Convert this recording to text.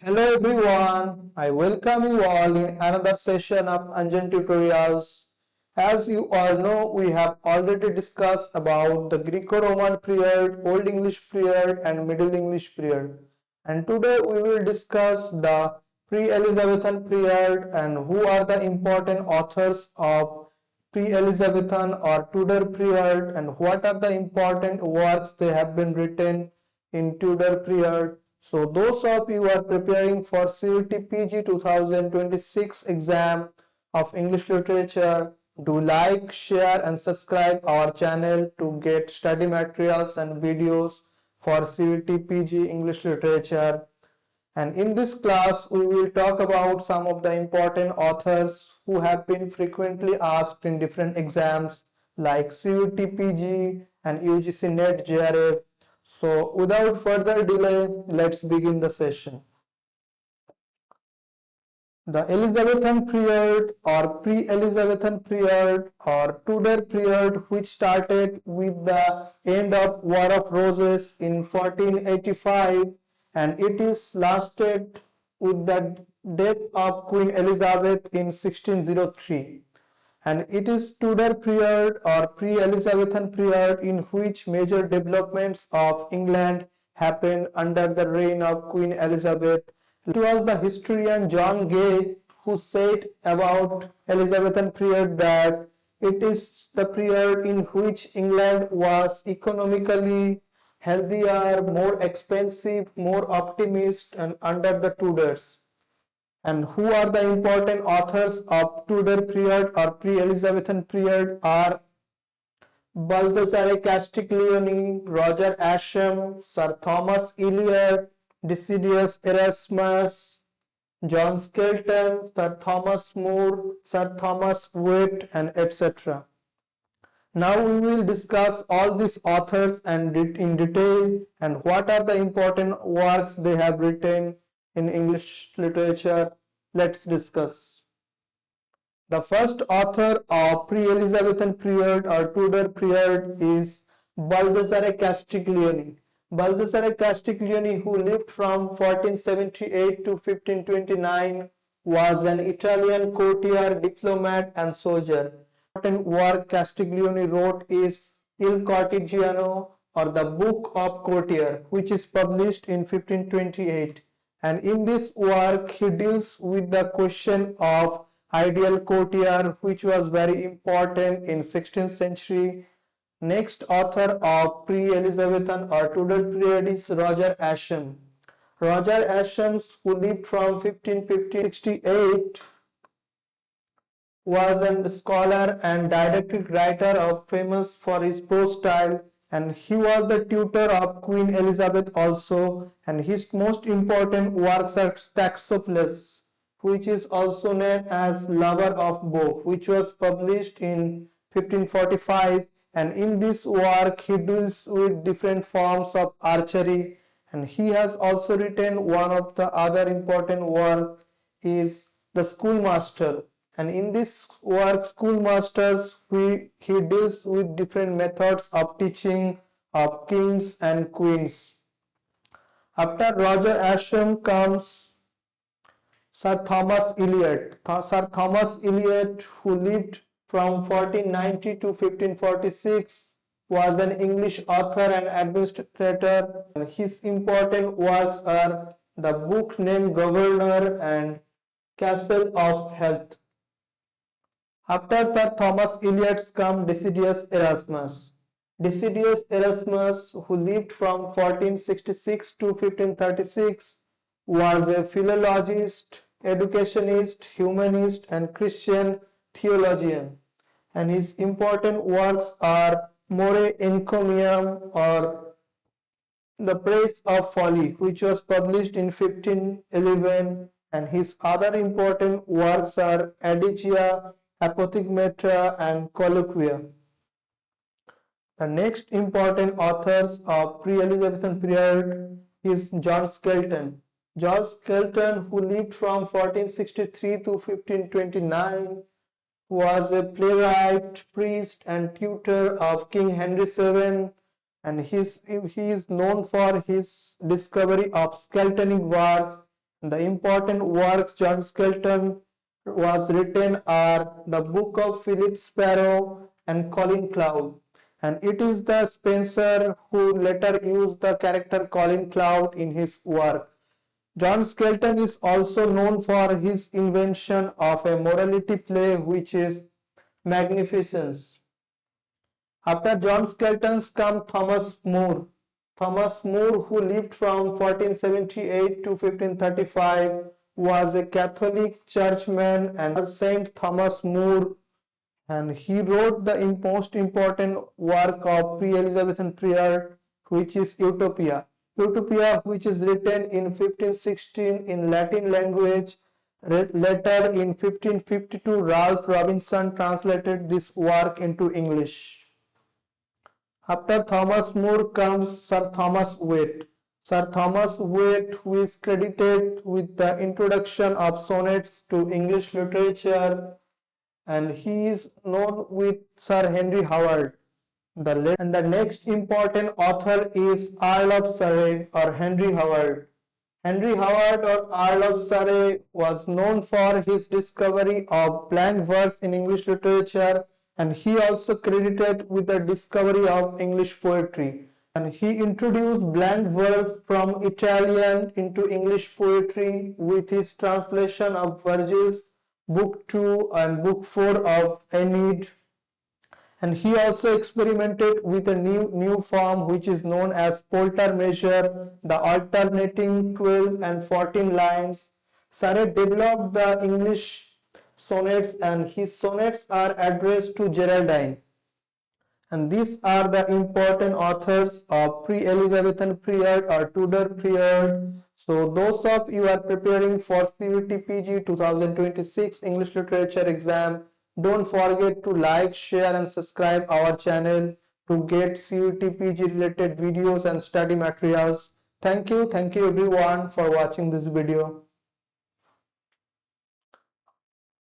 Hello everyone, I welcome you all in another session of Anjan Tutorials. As you all know, we have already discussed about the Greco-Roman period, Old English period and Middle English period. And today we will discuss the pre-Elizabethan period and who are the important authors of pre-Elizabethan or Tudor period and what are the important works they have been written in Tudor period. So those of you who are preparing for CUET-PG 2026 exam of English literature, do like, share and subscribe our channel to get study materials and videos for CUET-PG English literature. And in this class, we will talk about some of the important authors who have been frequently asked in different exams like CUET-PG and UGC NET JRF. So without further delay, let's begin the session. The Elizabethan period or pre-Elizabethan period or Tudor period, which started with the end of War of Roses in 1485 and it is lasted with the death of Queen Elizabeth in 1603. And it is Tudor period or pre-Elizabethan period in which major developments of England happened under the reign of Queen Elizabeth. It was the historian John Gay who said about Elizabethan period that it is the period in which England was economically healthier, more expensive, more optimist and under the Tudors. And who are the important authors of Tudor period or pre-Elizabethan period are Baldassare Castiglione, Roger Ascham, Sir Thomas Elyot, Decidius Erasmus, John Skelton, Sir Thomas More, Sir Thomas Wyatt, and etc. Now we will discuss all these authors and in detail and what are the important works they have written in English literature. Let's discuss. The first author of pre-Elizabethan period or Tudor period is Baldassare Castiglione. Baldassare Castiglione, who lived from 1478 to 1529, was an Italian courtier, diplomat and soldier. The important work Castiglione wrote is Il Cortigiano or the Book of Courtier, which is published in 1528. And in this work, he deals with the question of ideal courtier, which was very important in 16th century. Next author of pre-Elizabethan or Tudor period is Roger Ascham. Roger Ascham, who lived from 1550 to 1668, was a scholar and didactic writer of famous for his prose style, and he was the tutor of Queen Elizabeth also, and his most important works are Taxophilus, which is also known as Lover of Bow, which was published in 1545, and in this work he deals with different forms of archery, and he has also written one of the other important work is The Schoolmaster. And in this work, Schoolmasters, he deals with different methods of teaching of kings and queens. After Roger Ascham comes Sir Thomas Elyot. Sir Thomas Elyot, who lived from 1490 to 1546, was an English author and administrator. His important works are the book named Governor and Castle of Health. After Sir Thomas Elyot comes Decidius Erasmus. Decidius Erasmus, who lived from 1466 to 1536, was a philologist, educationist, humanist, and Christian theologian. And his important works are More Encomium or The Praise of Folly, which was published in 1511, and his other important works are Adicia, Apothegmata, and Colloquia. The next important authors of pre-Elizabethan period is John Skelton. John Skelton, who lived from 1463 to 1529, was a playwright, priest, and tutor of King Henry VII, and he is known for his discovery of Skeltonic verse The important works John Skelton was written are the Book of Philip Sparrow and Colin Cloud. And it is the Spencer who later used the character Colin Cloud in his work. John Skelton is also known for his invention of a morality play which is Magnificence. After John Skelton comes Thomas More. Thomas More, who lived from 1478 to 1535, was a Catholic churchman and Saint Thomas More, and he wrote the most important work of pre-Elizabethan period, which is Utopia. Utopia, which is written in 1516 in Latin language. Later in 1552, Ralph Robinson translated this work into English. After Thomas More comes Sir Thomas Wyatt. Sir Thomas Wyatt, who is credited with the introduction of sonnets to English literature, and he is known with Sir Henry Howard. And the next important author is Earl of Surrey or Henry Howard. Henry Howard or Earl of Surrey was known for his discovery of blank verse in English literature, and he also credited with the discovery of English poetry. And he introduced blank verse from Italian into English poetry with his translation of Virgil's Book 2 and Book 4 of Aeneid. And he also experimented with a new form which is known as Poulter measure, the alternating 12 and 14 lines. Surrey developed the English sonnets, and his sonnets are addressed to Geraldine. And these are the important authors of pre-Elizabethan period or Tudor period. So those of you are preparing for CUET-PG 2026 English Literature exam, don't forget to like, share and subscribe our channel to get CUET-PG related videos and study materials. Thank you everyone for watching this video.